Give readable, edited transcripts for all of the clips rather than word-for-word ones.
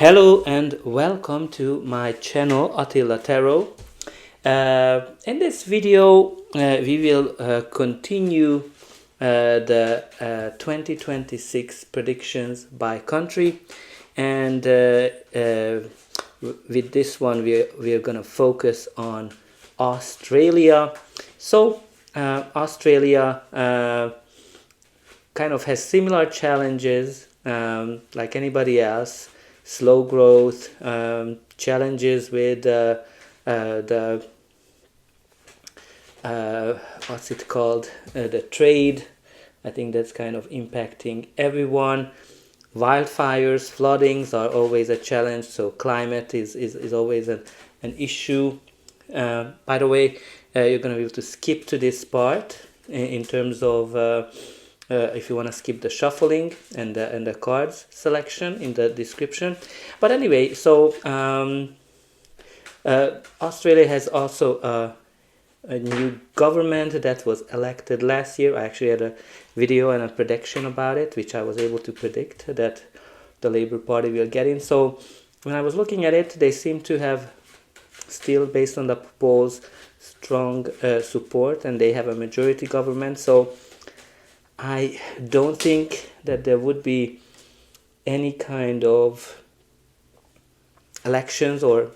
Hello and welcome to my channel Attila Tarot. In this video we will continue the 2026 predictions by country, and with this one we are going to focus on Australia. So Australia kind of has similar challenges like anybody else. Slow growth, challenges with the what's it called, the trade. I think that's kind of impacting everyone. Wildfires, floodings are always a challenge, so climate is always an issue. By the way, you're going to be able to skip to this part in terms of if you want to skip the shuffling and the cards selection in the description. But anyway, so Australia has also a new government that was elected last year. I actually had a video and a prediction about it, which I was able to predict that the Labour Party will get in. So when I was looking at it, they seem to have still, based on the polls, strong support, and they have a majority government. So I don't think that there would be any kind of elections or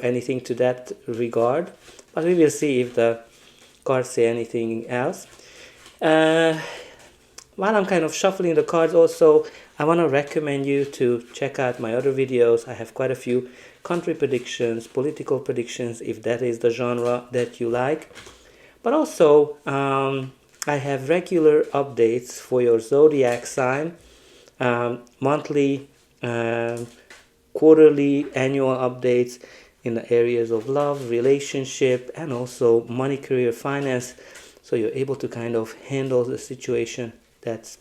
anything to that regard, but we will see if the cards say anything else. While I'm kind of shuffling the cards, also I want to recommend you to check out my other videos. I have quite a few country predictions, political predictions, if that is the genre that you like. But also I have regular updates for your zodiac sign, monthly, quarterly, annual updates in the areas of love, relationship, and also money, career, finance. So you're able to kind of handle the situation that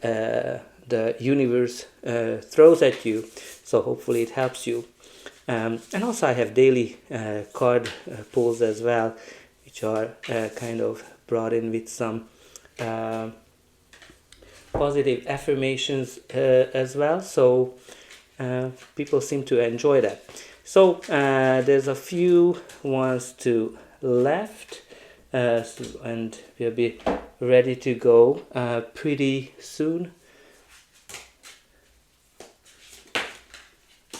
the universe throws at you. So hopefully it helps you. And also I have daily card pulls as well, which are kind of brought in with some positive affirmations as well. So people seem to enjoy that. So there's a few ones to left, and we'll be ready to go pretty soon.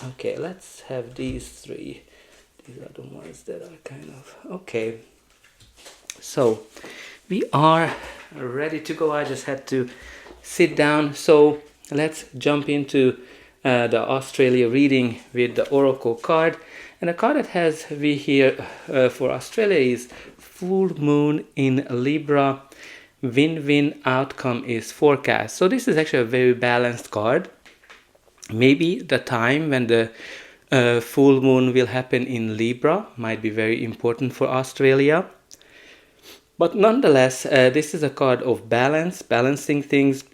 Okay, let's have these three. These are the ones that are kind of okay. So we are ready to go. I just had to sit down. So let's jump into the Australia reading with the Oracle card. And the card that has we here for Australia is Full Moon in Libra. Win-win outcome is forecast. So this is actually a very balanced card. Maybe the time when the full moon will happen in Libra might be very important for Australia. But nonetheless, this is a card of balance, balancing things,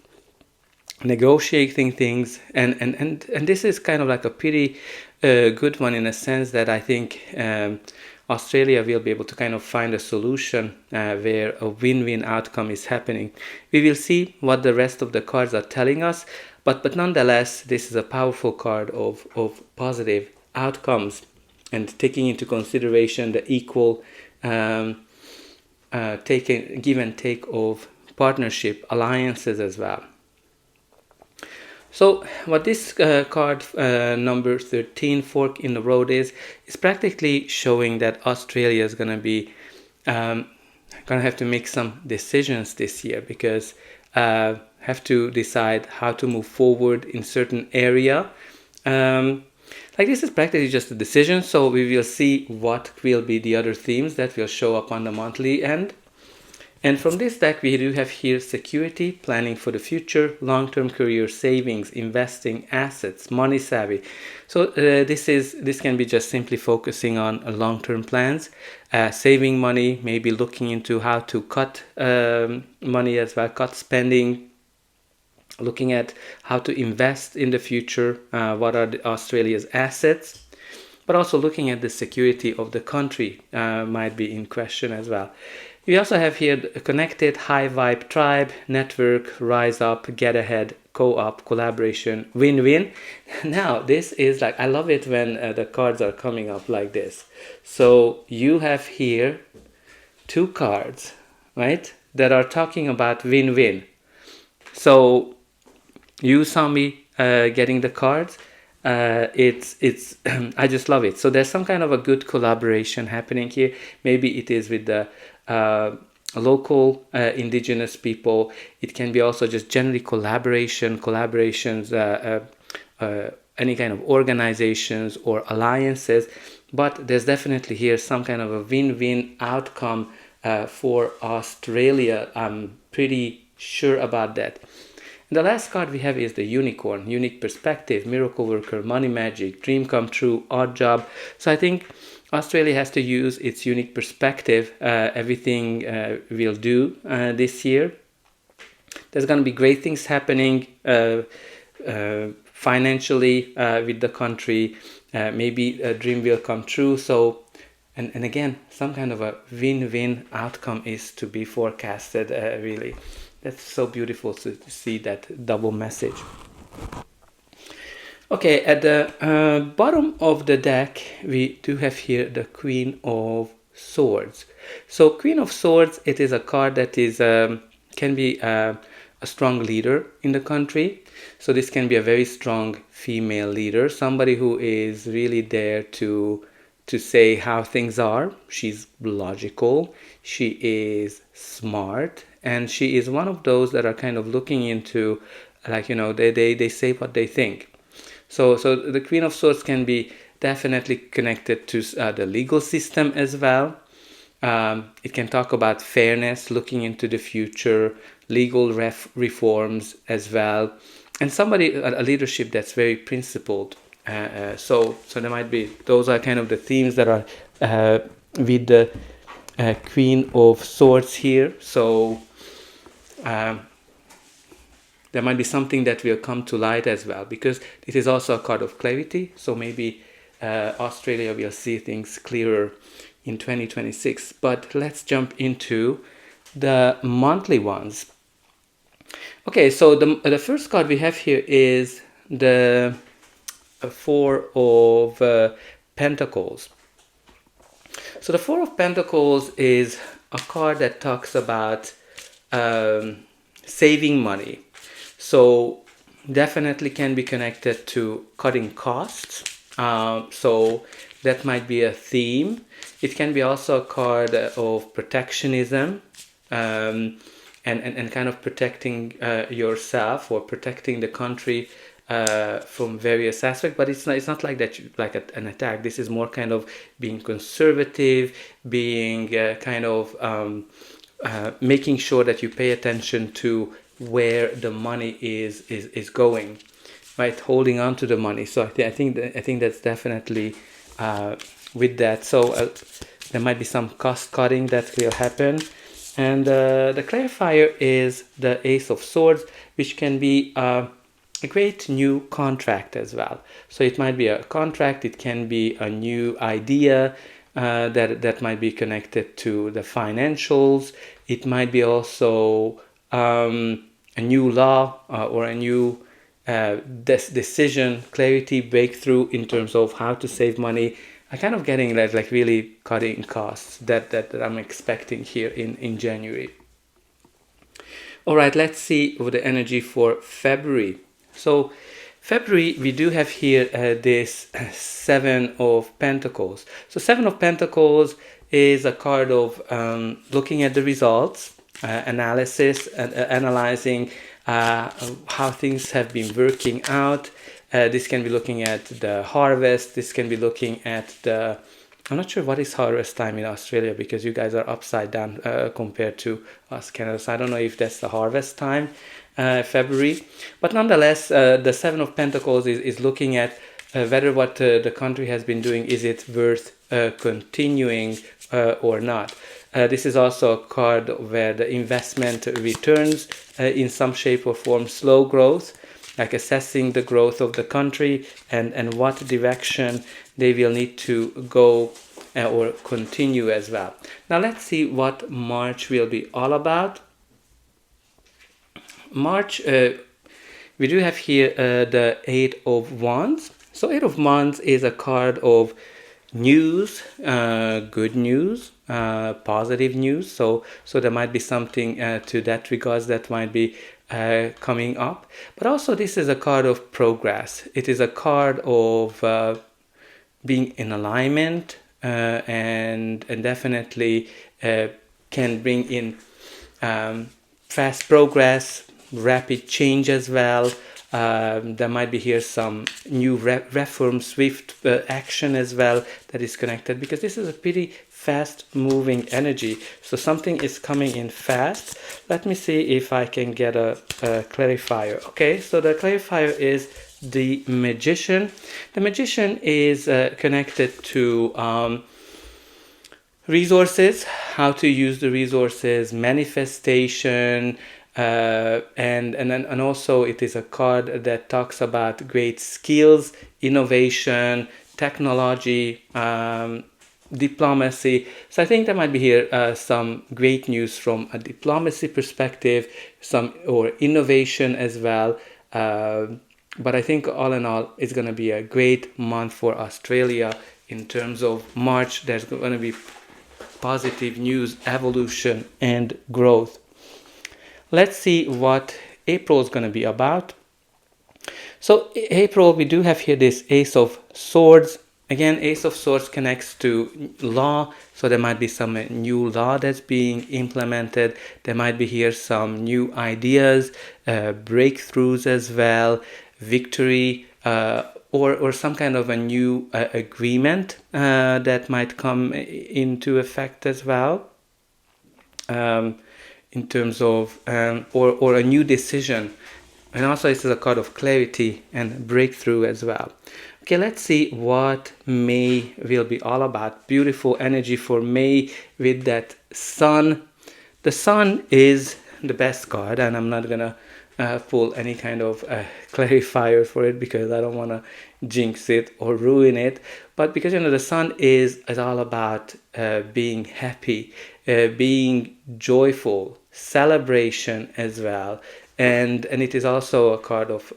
negotiating things, and this is kind of like a pretty good one in a sense that I think Australia will be able to kind of find a solution where a win-win outcome is happening. We will see what the rest of the cards are telling us, but nonetheless, this is a powerful card of positive outcomes and taking into consideration the equal give and take of partnership, alliances as well. So what this card number 13, Fork in the Road, is practically showing that Australia is going to be going to have to make some decisions this year, because have to decide how to move forward in certain area. Like this is practically just a decision, so we will see what will be the other themes that will show up on the monthly end. And from this deck, we do have here security, planning for the future, long-term career, savings, investing, assets, money savvy. So this can be just simply focusing on long-term plans, saving money, maybe looking into how to cut money as well, cut spending, looking at how to invest in the future, what are Australia's assets, but also looking at the security of the country might be in question as well. We also have here connected, high vibe, tribe, network, rise up, get ahead, co-op, collaboration, win-win. Now this is like, I love it when the cards are coming up like this. So you have here 2 cards, right, that are talking about win-win. So you saw me getting the cards. It's I just love it. So there's some kind of a good collaboration happening here. Maybe it is with the local indigenous people. It can be also just generally collaborations, any kind of organizations or alliances. But there's definitely here some kind of a win-win outcome for Australia. I'm pretty sure about that. And the last card we have is the unicorn, unique perspective, miracle worker, money magic, dream come true, odd job. So I think Australia has to use its unique perspective. Everything we'll do this year. There's going to be great things happening financially with the country. Maybe a dream will come true. So, and again, some kind of a win-win outcome is to be forecasted, really. That's so beautiful to see that double message. Okay, at the bottom of the deck, we do have here the Queen of Swords. So Queen of Swords, it is a card that is can be a strong leader in the country. So this can be a very strong female leader, somebody who is really there to say how things are. She's logical, she is smart, and she is one of those that are kind of looking into, like, they say what they think. So the Queen of Swords can be definitely connected to the legal system as well. It can talk about fairness, looking into the future, legal reforms as well, and a leadership that's very principled. So there might be, those are kind of the themes that are with the Queen of Swords here. So there might be something that will come to light as well, because it is also a card of clarity. So maybe Australia will see things clearer in 2026. But let's jump into the monthly ones. Okay, so the first card we have here is the Four of Pentacles. So the Four of Pentacles is a card that talks about saving money. So definitely can be connected to cutting costs. So that might be a theme. It can be also a card of protectionism, and kind of protecting yourself or protecting the country from various aspects. But it's not like that, like an attack. This is more kind of being conservative, being kind of making sure that you pay attention to where the money is going, right? Holding on to the money. So I think that's definitely with that. So there might be some cost cutting that will happen. And the clarifier is the Ace of Swords, which can be a great new contract as well. So it might be a contract, it can be a new idea that might be connected to the financials. It might be also a new law or a new decision, clarity, breakthrough in terms of how to save money. I'm kind of getting that, like really cutting costs that I'm expecting here in January. All right, let's see the energy for February. So February, we do have here this Seven of Pentacles. So Seven of Pentacles is a card of looking at the results, analysis, and analyzing how things have been working out. This can be looking at the harvest. This can be looking at the... I'm not sure what is harvest time in Australia, because you guys are upside down compared to us, Canada. So I don't know if that's the harvest time, February. But nonetheless, the Seven of Pentacles is looking at whether what the country has been doing, is it worth continuing or not. This is also a card where the investment returns in some shape or form, slow growth, like assessing the growth of the country and what direction they will need to go or continue as well. Now let's see what March will be all about. March, we do have here the Eight of Wands. So Eight of Wands is a card of news, good news, positive news. So there might be something to that regards that might be coming up. But also this is a card of progress. It is a card of being in alignment, and definitely can bring in fast progress, rapid change as well. There might be here some new reform, swift action as well that is connected, because this is a pretty fast moving energy. So something is coming in fast. Let me see if I can get a clarifier. Okay, so the clarifier is the Magician. The Magician is connected to resources, how to use the resources, manifestation, and also it is a card that talks about great skills, innovation, technology, diplomacy. So I think there might be here some great news from a diplomacy perspective, some or innovation as well. But I think all in all, it's going to be a great month for Australia in terms of March. There's going to be positive news, evolution, and growth. Let's see what April is going to be about. So April, we do have here this Ace of Swords. Again, Ace of Swords connects to law, so there might be some new law that's being implemented. There might be here some new ideas, breakthroughs as well, victory, or some kind of a new agreement that might come into effect as well. In terms of or a new decision, and also this is a card of clarity and breakthrough as well. Okay, let's see what May will be all about. Beautiful energy for May with that Sun. The Sun is the best card, and I'm not gonna pull any kind of clarifier for it because I don't want to jinx it or ruin it. But because the Sun is all about being happy, being joyful, celebration as well, and it is also a card of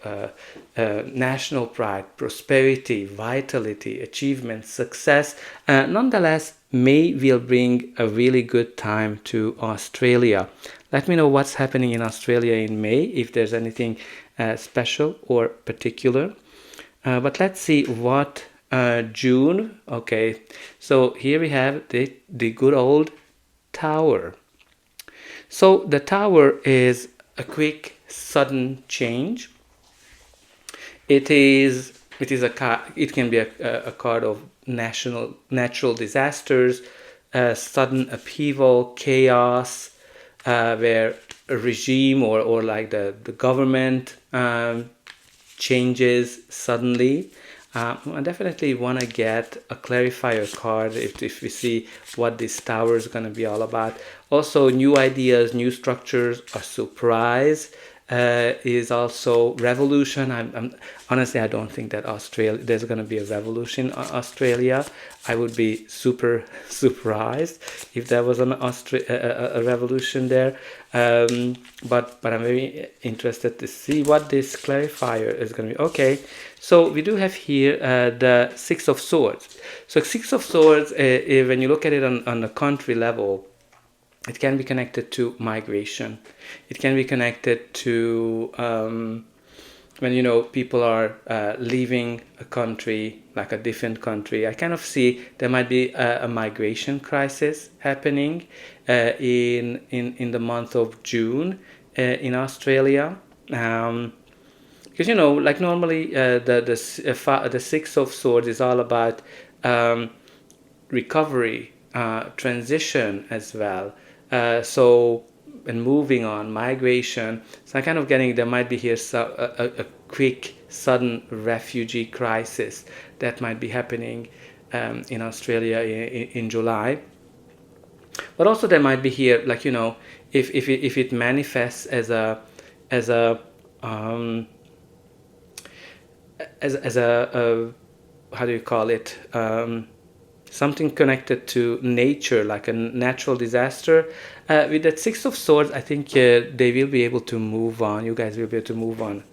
national pride, prosperity, vitality, achievement, success. Nonetheless, May will bring a really good time to Australia. Let me know what's happening in Australia in May, if there's anything special or particular. But let's see what June. Okay, so here we have the good old Tower. So the Tower is a quick, sudden change. It can be a card of natural disasters, sudden upheaval, chaos, where a regime or like the government changes suddenly. I definitely want to get a clarifier card if we see what this Tower is going to be all about. Also, new ideas, new structures, a surprise is also revolution. I'm honestly, I don't think that there's going to be a revolution in Australia. I would be super surprised if there was a revolution there. But I'm very interested to see what this clarifier is going to be. Okay, so we do have here the Six of Swords. So Six of Swords, when you look at it on the country level, it can be connected to migration. It can be connected to when people are leaving a country, like a different country. I kind of see there might be a migration crisis happening in the month of June in Australia. Because like normally the Six of Swords is all about recovery, transition as well. And moving on, migration. So I'm kind of getting there might be here a quick, sudden refugee crisis that might be happening in Australia in July. But also there might be here, like if it manifests as a how do you call it? something connected to nature, like a natural disaster. With that Six of Swords, I think they will be able to move on. You guys will be able to move on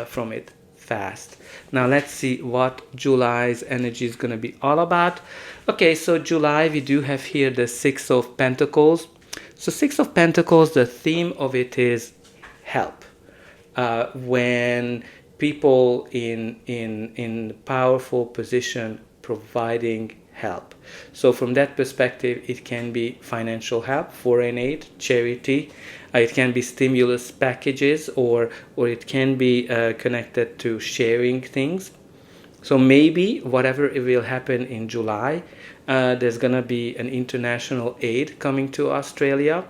from it fast. Now let's see what July's energy is going to be all about. Okay, so July, we do have here the Six of Pentacles. So Six of Pentacles, the theme of it is help. When people in powerful position providing help. So from that perspective, it can be financial help, foreign aid, charity. It can be stimulus packages, or it can be connected to sharing things. So maybe whatever it will happen in July, there's gonna be an international aid coming to Australia.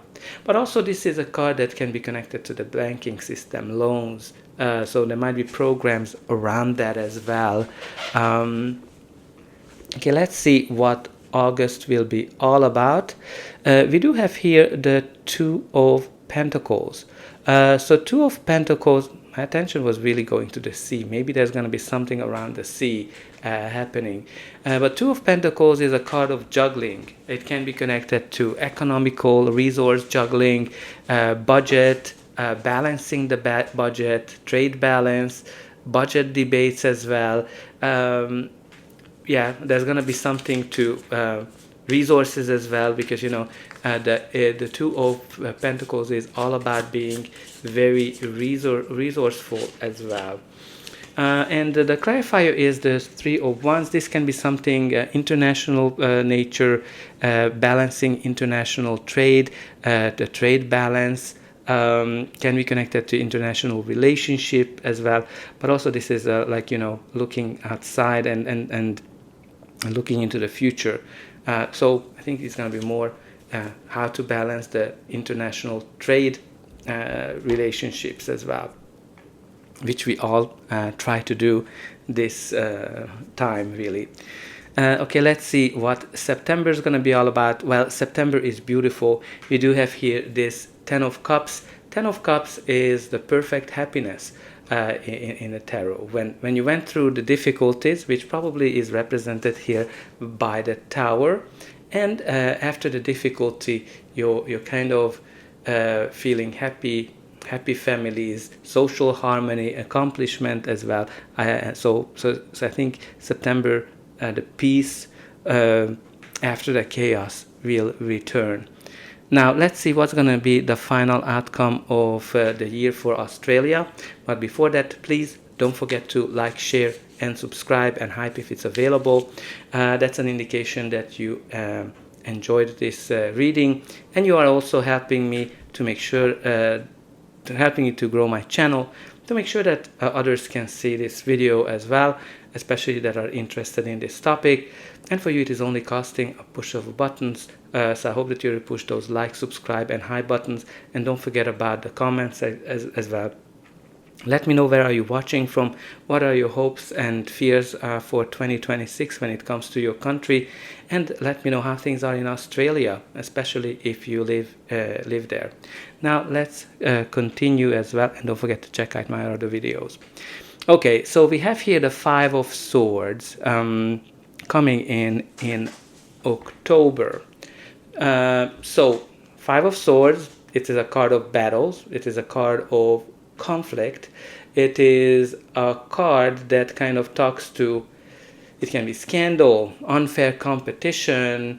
But also this is a card that can be connected to the banking system, loans. So there might be programs around that as well. Okay, let's see what August will be all about. We do have here the Two of Pentacles. So Two of Pentacles, my attention was really going to the sea. Maybe there's going to be something around the sea happening. But Two of Pentacles is a card of juggling. It can be connected to economical resource juggling, budget, balancing the budget, trade balance, budget debates as well. Yeah, there's going to be something to resources as well, because the Two of Pentacles is all about being very resourceful as well. And the clarifier is the Three of Wands. This can be something international nature, balancing international trade, the trade balance. Can be connected to international relationship as well, but also this is looking outside and looking into the future. So I think it's going to be more how to balance the international trade relationships as well, which we all try to do this time really. Okay, let's see what September is going to be all about. Well, September is beautiful. We do have here this Ten of Cups. Ten of Cups is the perfect happiness in the tarot. When you went through the difficulties, which probably is represented here by the Tower, and after the difficulty, you're kind of feeling happy families, social harmony, accomplishment as well. So I think September, the peace after the chaos will return. Now let's see what's going to be the final outcome of the year for Australia. But before that, please don't forget to like, share and subscribe, and hype if it's available. That's an indication that you enjoyed this reading, and you are also helping me to make sure helping me to grow my channel, to make sure that others can see this video as well, especially that are interested in this topic. And for you, it is only costing a push of buttons. So I hope that you will push those like, subscribe and hype buttons, and don't forget about the comments as well. Let me know where are you watching from, what are your hopes and fears for 2026 when it comes to your country, and let me know how things are in Australia, especially if you live there. Now let's continue as well, and don't forget to check out my other videos. Okay, so we have here the Five of Swords coming in October. So Five of Swords, it is a card of battles, it is a card of conflict. It is a card that kind of talks to, it can be scandal, unfair competition.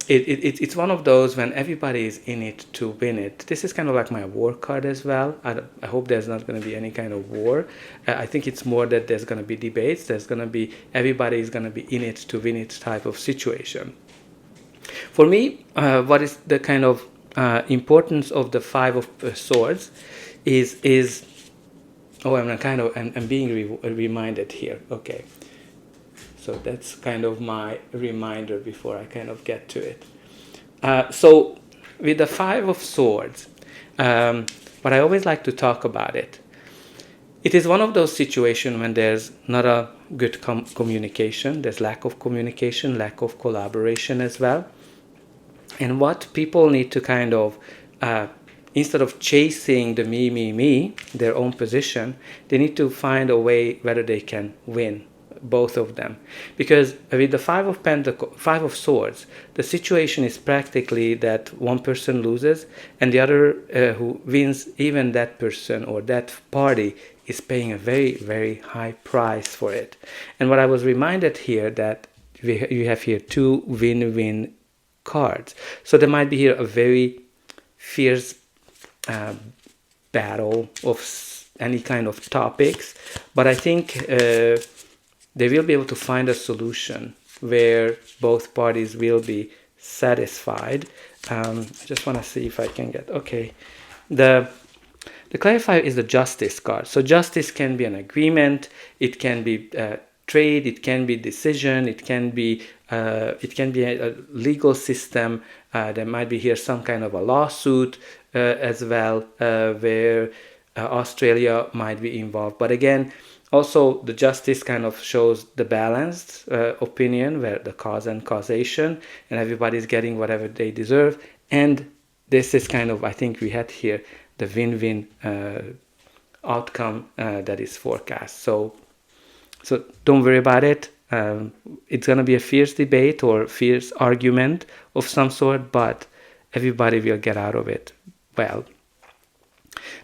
It's one of those when everybody is in it to win it. This is kind of like my war card as well. I hope there's not going to be any kind of war. I think it's more that there's going to be debates. There's going to be, everybody is going to be in it to win it type of situation. For me, what is the kind of importance of the Five of Swords is I'm being reminded here. Okay, so that's kind of my reminder before I kind of get to it. So with the Five of Swords, but I always like to talk about it. It is one of those situations when there's not a good communication, there's lack of communication, lack of collaboration as well. And what people need to kind of instead of chasing the me, their own position, they need to find a way whether they can win both of them, because with the five of swords, the situation is practically that one person loses and the other who wins, even that person or that party is paying a very, very high price for it. And what I was reminded here, that you have here two win-win cards. So there might be here a very fierce battle of any kind of topics, but I think they will be able to find a solution where both parties will be satisfied. I just want to see if I can get, okay. The clarifier is the justice card. So justice can be an agreement, it can be trade, it can be decision, it can be a legal system. There might be here some kind of a lawsuit as well, where Australia might be involved. But again, also the justice kind of shows the balanced opinion, where the cause and causation, and everybody's getting whatever they deserve. And this is kind of, I think we had here the win-win outcome that is forecast. So don't worry about it. It's going to be a fierce debate or fierce argument of some sort, but everybody will get out of it well.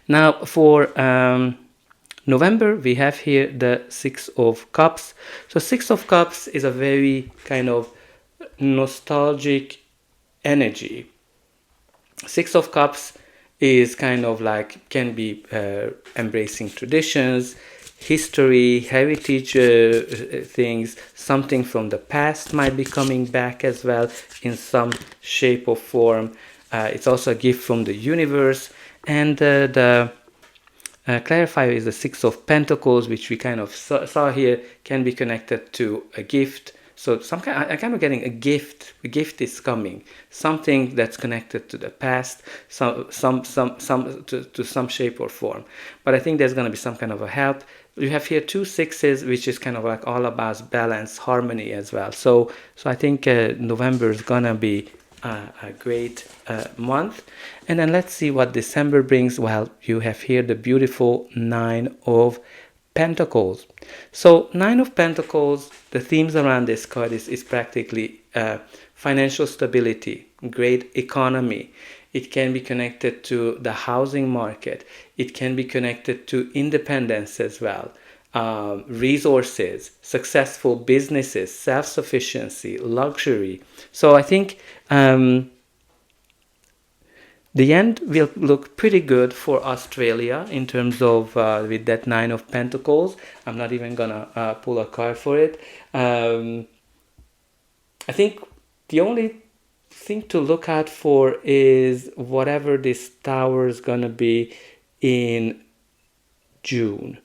Now for November, we have here the Six of Cups. So Six of Cups is a very kind of nostalgic energy. Six of Cups is kind of like, can be embracing traditions, history, heritage things, something from the past might be coming back as well in some shape or form. It's also a gift from the universe. And the clarifier is the Six of Pentacles, which we kind of saw here, can be connected to a gift. So I'm kind of getting a gift. A gift is coming, something that's connected to the past, to some shape or form. But I think there's going to be some kind of a help. You have here two sixes, which is kind of like all about balance, harmony as well. So I think November is gonna be a great month. And then let's see what December brings. Well, you have here the beautiful Nine of Pentacles. So Nine of Pentacles, the themes around this card is practically financial stability, great economy. It can be connected to the housing market. It can be connected to independence as well. Resources, successful businesses, self-sufficiency, luxury. So I think the end will look pretty good for Australia in terms of with that Nine of Pentacles. I'm not even gonna pull a card for it. I think the only thing to look out for is whatever this tower is gonna be in June.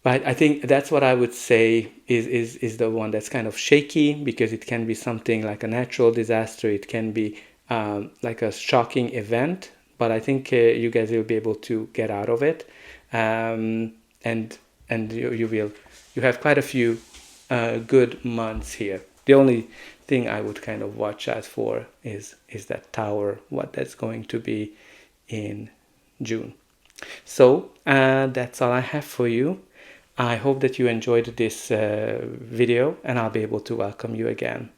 But I think that's what I would say is the one that's kind of shaky, because it can be something like a natural disaster. It can be like a shocking event, but I think you guys will be able to get out of it, and you have quite a few good months here. The only thing I would kind of watch out for is that tower, what that's going to be in June. So that's all I have for you. I hope that you enjoyed this video, and I'll be able to welcome you again.